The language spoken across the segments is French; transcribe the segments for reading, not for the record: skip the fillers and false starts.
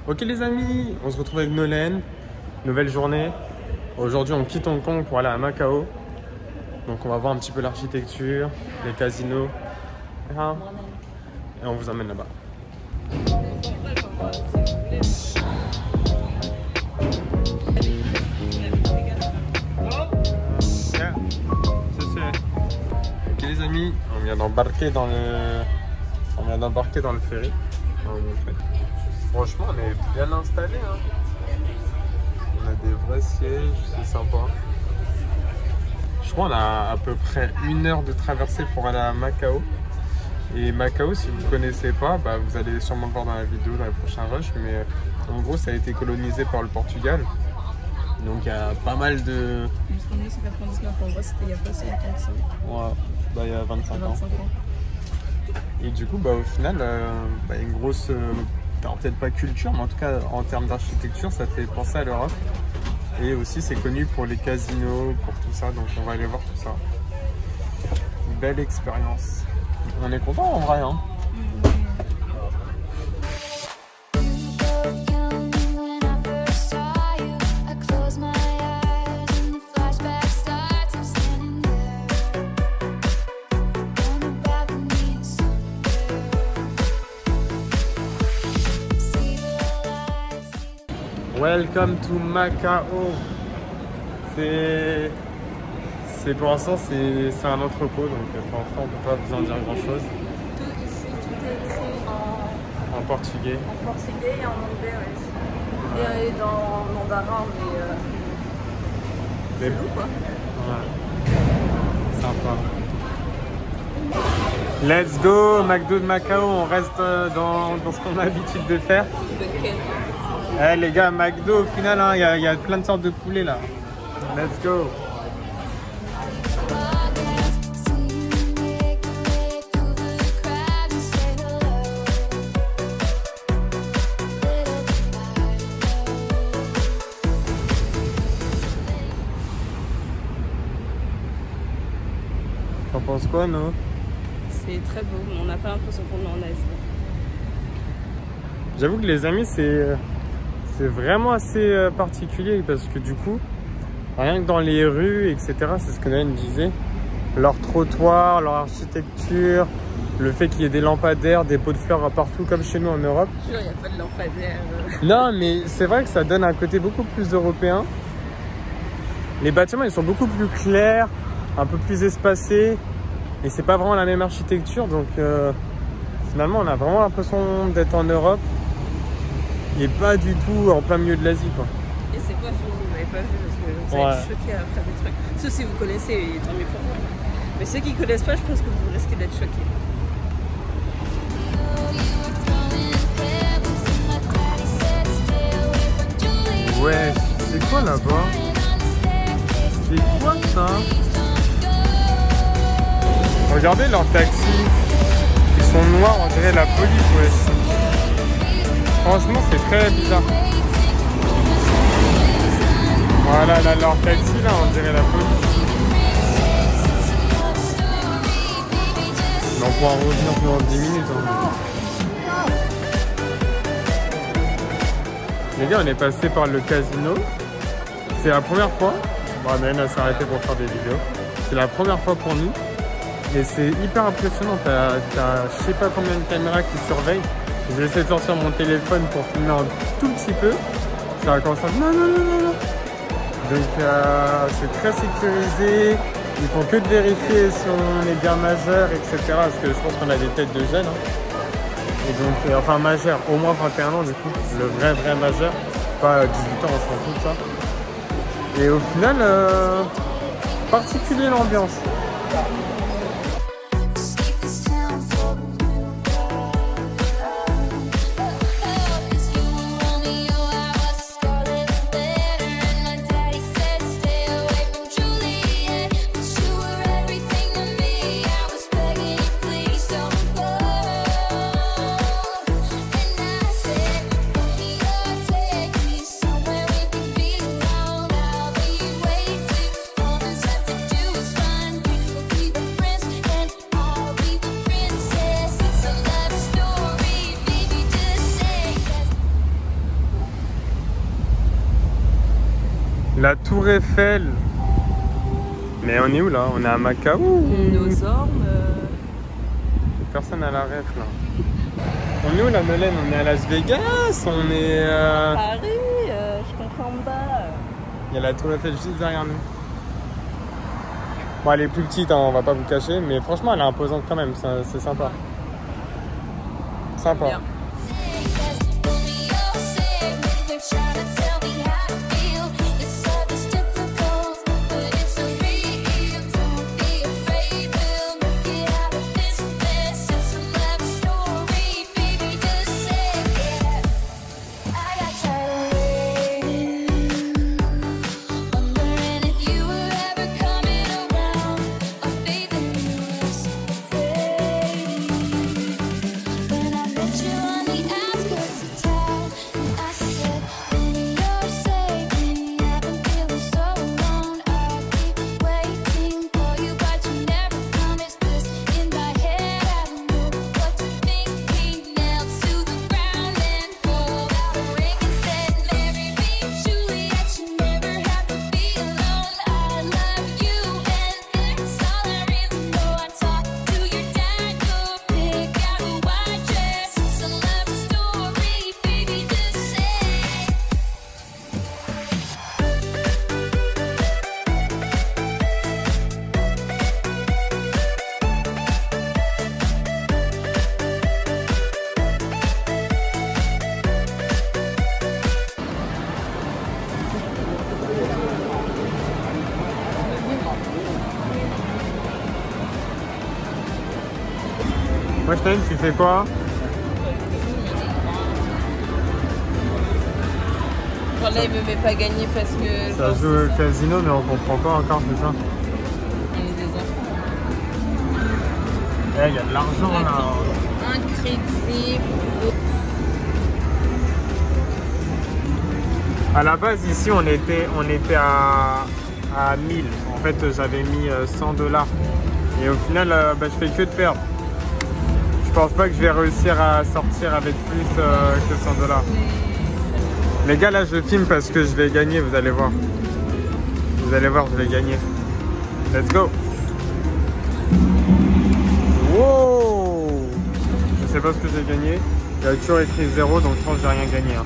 Ok les amis, on se retrouve avec Nolène, nouvelle journée. Aujourd'hui on quitte Hong Kong pour aller à Macao. Donc on va voir un petit peu l'architecture, les casinos. Et on vous emmène là-bas. Ok les amis, on vient d'embarquer dans le ferry. Franchement, on est bien installé. Hein. On a des vrais sièges, c'est sympa. Je crois qu'on a à peu près 1 heure de traversée pour aller à Macao. Et Macao, si vous ne connaissez pas, bah, vous allez sûrement le voir dans la vidéo, dans les prochains rushs. Mais en gros, ça a été colonisé par le Portugal. Donc il y a pas mal de... Jusqu'en 1999, en vrai, c'était il y a pas si longtemps que ça. Ouais, bah, il y a 25 ans. Et du coup, bah, au final, une grosse... alors peut-être pas culture, mais en tout cas en termes d'architecture, ça fait penser à l'Europe. Et aussi c'est connu pour les casinos, pour tout ça, donc on va aller voir tout ça. Une belle expérience. On est content en vrai, hein. Welcome to Macao. Pour l'instant c'est un entrepôt, donc pour l'instant on peut pas vous en dire grand chose. Tout ici, tout est écrit En portugais. En portugais et en anglais aussi. Et dans mandarin, mais c'est quoi. Ouais. Sympa. Let's go, McDo de Macao, on reste dans ce qu'on a l'habitude de faire. Eh les gars, McDo au final, il y a plein de sortes de poulets là. Let's go. T'en penses quoi, non? C'est très beau, mais on n'a pas l'impression qu'on est en Asie. J'avoue que les amis, c'est vraiment assez particulier parce que du coup, rien que dans les rues, etc., c'est ce que Nolène disait, leur trottoir, leur architecture, le fait qu'il y ait des lampadaires, des pots de fleurs partout comme chez nous en Europe. Il n'y a pas de lampadaires. Non, mais c'est vrai que ça donne un côté beaucoup plus européen. Les bâtiments, ils sont beaucoup plus clairs, un peu plus espacés, et c'est pas vraiment la même architecture, donc finalement, on a vraiment l'impression d'être en Europe. Et pas du tout en plein milieu de l'Asie, quoi. Et c'est quoi, vous n'avez pas vu, parce que vous allez être choqués après des trucs. Sauf si vous connaissez, tant mieux pour vous. Mais ceux qui ne connaissent pas, je pense que vous risquez d'être choqués. Ouais, c'est quoi là-bas? C'est quoi ça? Regardez leurs taxis. Ils sont noirs, on dirait la police, ouais. Franchement, c'est très bizarre. Voilà, là, leur taxi, là, on dirait la police. Mais on pourra revenir dans 10 minutes. Hein. Les gars, on est passé par le casino. C'est la première fois. Bon, Nolène s'est arrêtée pour faire des vidéos. C'est la première fois pour nous. Et c'est hyper impressionnant. T'as je sais pas combien de caméras qui surveillent. J'ai essayé de sortir mon téléphone pour filmer un tout petit peu. Ça a commencé à... Non. Donc c'est très sécurisé. Ils font que de vérifier si on est bien majeur, etc. Parce que je pense qu'on a des têtes de jeunes. Hein. Et donc, enfin majeur, au moins 21 ans du coup. Le vrai majeur. Pas 18 ans, on s'en fout de ça. Et au final, particulier l'ambiance. La Tour Eiffel. Mais on est où là? On est à Macao. Nos ormes. Personne à la ref là. On est où là, Nolène? On est à Las Vegas? On est Paris, je comprends pas. Il y a la Tour Eiffel juste derrière nous. Bon, elle est plus petite, hein, on va pas vous cacher, mais franchement, elle est imposante quand même. C'est sympa. Sympa. Bien. Moi, Stein, tu fais quoi? Genre là, il me met pas gagner parce que. Ça joue au casino, mais on comprend pas encore, c'est ça? On est des enfants. Il y a de l'argent là. Incrédible. À la base, ici, on était à 1000. En fait, j'avais mis 100 $. Et au final, je fais que de perdre. Je pense pas que je vais réussir à sortir avec plus que 100 $. Les gars, là, je filme parce que je vais gagner, vous allez voir. Vous allez voir, je vais gagner. Let's go. Wow! Je sais pas ce que j'ai gagné. Il y a toujours écrit 0, donc je pense que j'ai rien gagné. Hein.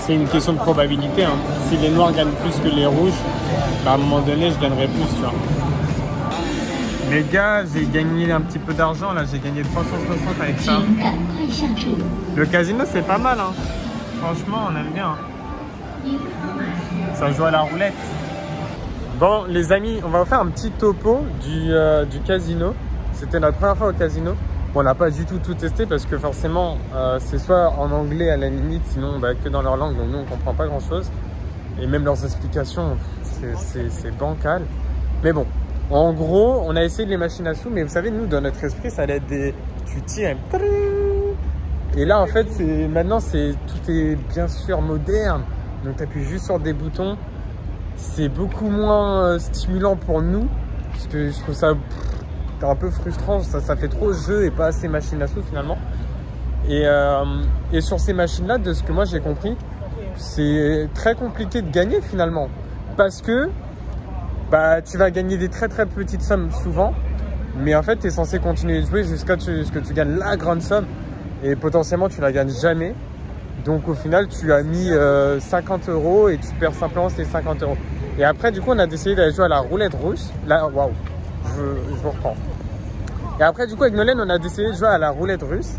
C'est une question de probabilité. Hein. Si les noirs gagnent plus que les rouges, à un moment donné, je gagnerai plus, tu vois. Les gars, j'ai gagné un petit peu d'argent. Là, j'ai gagné 360 avec ça. Le casino, c'est pas mal. Hein. Franchement, on aime bien. Hein. Ça joue à la roulette. Bon, les amis, on va vous faire un petit topo du casino. C'était notre première fois au casino. Bon, on n'a pas du tout testé parce que forcément, c'est soit en anglais à la limite, sinon que dans leur langue. Donc nous, on comprend pas grand-chose. Et même leurs explications, c'est bancal. Mais bon, en gros, on a essayé les machines à sous. Mais vous savez, nous, dans notre esprit, ça allait être des... Tu tires et là, en fait, maintenant, tout est bien sûr moderne. Donc, tu appuies juste sur des boutons. C'est beaucoup moins stimulant pour nous. Parce que je trouve ça un peu frustrant. Ça fait trop jeu et pas assez machine à sous, finalement. Et sur ces machines-là, de ce que moi, j'ai compris, c'est très compliqué de gagner finalement parce que tu vas gagner des très petites sommes souvent, mais en fait tu es censé continuer de jouer jusqu'à ce que tu gagnes la grande somme et potentiellement tu la gagnes jamais. Donc au final tu as mis 50 € et tu perds simplement ces 50 €. Et après du coup on a décidé d'aller jouer à la roulette russe. Là, waouh, je vous reprends. Et après du coup avec Nolène on a décidé de jouer à la roulette russe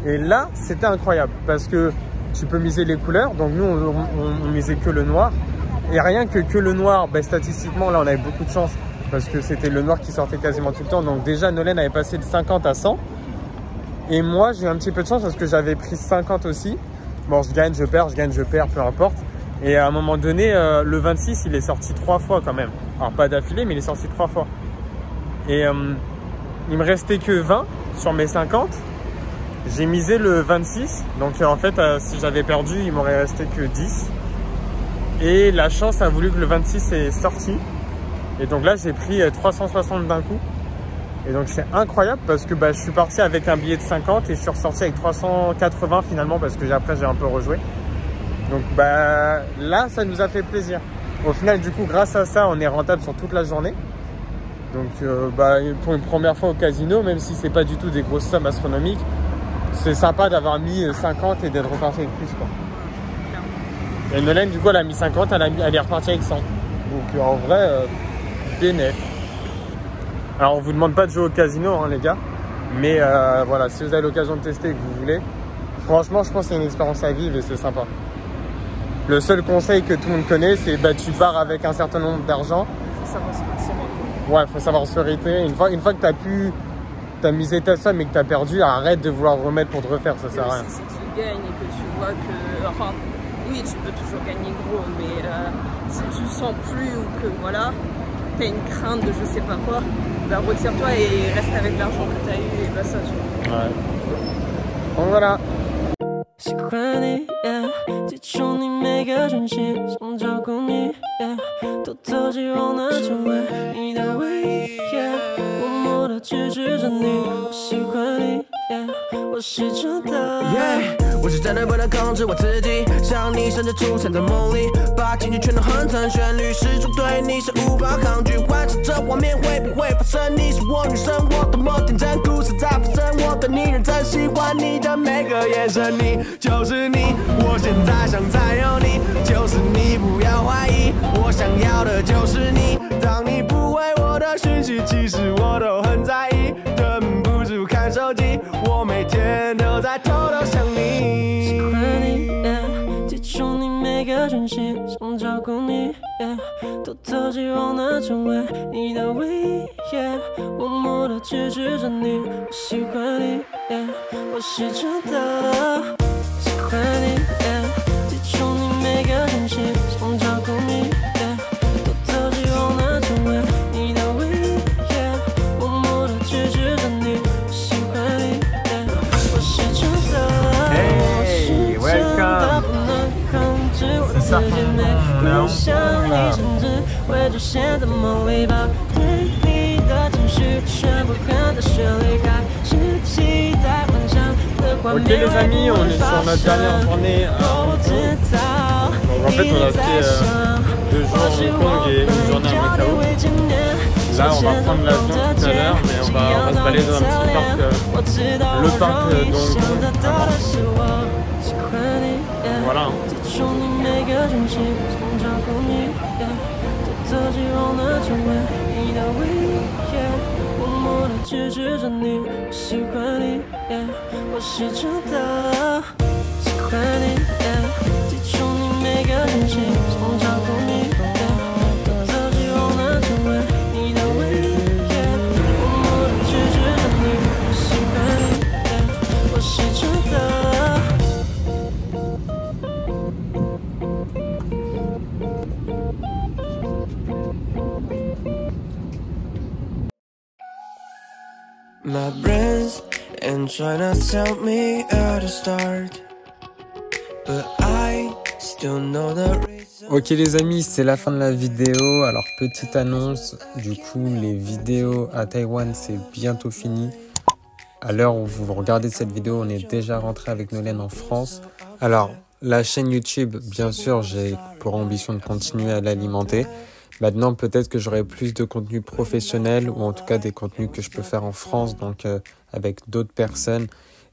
et là c'était incroyable parce que tu peux miser les couleurs, donc nous on misait que le noir. Et rien que le noir, statistiquement là on avait beaucoup de chance parce que c'était le noir qui sortait quasiment tout le temps. Donc déjà Nolène avait passé de 50 à 100. Et moi j'ai eu un petit peu de chance parce que j'avais pris 50 aussi. Bon, je gagne, je perds, peu importe. Et à un moment donné, le 26 il est sorti 3 fois quand même. Alors pas d'affilée, mais il est sorti 3 fois. Et il me restait que 20 sur mes 50. J'ai misé le 26, donc en fait si j'avais perdu il m'aurait resté que 10 et la chance a voulu que le 26 est sorti et donc là j'ai pris 360 d'un coup Et donc c'est incroyable parce que je suis parti avec un billet de 50 et je suis ressorti avec 380 finalement parce que après j'ai un peu rejoué. Donc là ça nous a fait plaisir. Au final du coup grâce à ça on est rentable sur toute la journée. Donc pour une première fois au casino, même si c'est pas du tout des grosses sommes astronomiques, c'est sympa d'avoir mis 50 et d'être reparti avec plus quoi. Et Nolène du coup elle a mis 50, elle est repartie avec 100. Donc en vrai bénéf. Alors on vous demande pas de jouer au casino hein, les gars, mais voilà, si vous avez l'occasion de tester et que vous voulez, franchement je pense que c'est une expérience à vivre et c'est sympa. Le seul conseil que tout le monde connaît, c'est tu pars avec un certain nombre d'argent. Faut savoir se retirer. Ouais, faut savoir se retirer. Une fois que t'as misé ta somme et que t'as perdu, arrête de vouloir remettre pour te refaire, ça sert à rien. Si tu gagnes et que tu vois que, enfin, oui tu peux toujours gagner gros, mais si tu sens plus ou que voilà, t'as une crainte de je sais pas quoi, retire-toi et reste avec l'argent que t'as eu et ça tu vois. Ouais. Donc voilà. 시간이 지쳐니 내가 전신 손잡고니 또 터지워나죠 왜 이다 왜 못 몰아주주잖니 시간이 我是真的 我是真的不能控制我自己像你甚至出现在梦里把情绪全都哼成旋律始终对你是无法抗拒幻想这画面会不会发生你是我女神我多么天真故事在发生我对你认真喜欢你的每个眼神你就是你我现在想再有你就是你不要怀疑我想要的就是你当你不回我的讯息其实我都很在意忍不住看手机我每天都在偷偷想你喜欢你记住你每个讯息想照顾你偷偷希望那成为你的唯一默默地支持着你我喜欢你我是真的喜欢你记住你每个讯息想照顾你偷偷希望那成为你的唯一默默地支持着你我喜欢你我是真的我是真的不能控制我自己每个想你甚至会出现在梦里把对你的情绪全部看得旋律开始期待幻想的画面 Ok les amis, on est sur notre dernière journée à Hong Kong. Donc en fait on a fait 2 jours à Hong Kong et une journée à Macao. Là on va prendre l'avion tout à l'heure mais on va se balader dans un petit parc, le parc d'Hong Kong. Voilà. My brains and trying to tell me how to start, but I still know the reason. Ok les amis, c'est la fin de la vidéo. Alors petite annonce, du coup les vidéos à Taïwan c'est bientôt fini. À l'heure où vous regardez cette vidéo, on est déjà rentré avec Nolène en France. Alors la chaîne YouTube, bien sûr, j'ai pour ambition de continuer à l'alimenter. Maintenant, peut-être que j'aurai plus de contenu professionnel ou en tout cas des contenus que je peux faire en France, donc avec d'autres personnes.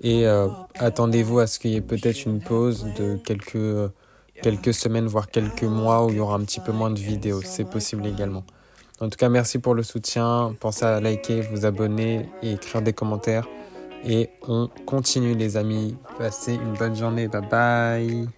Et attendez-vous à ce qu'il y ait peut-être une pause de quelques semaines, voire quelques mois où il y aura un petit peu moins de vidéos. C'est possible également. En tout cas, merci pour le soutien. Pensez à liker, vous abonner et écrire des commentaires. Et on continue les amis. Passez une bonne journée. Bye bye.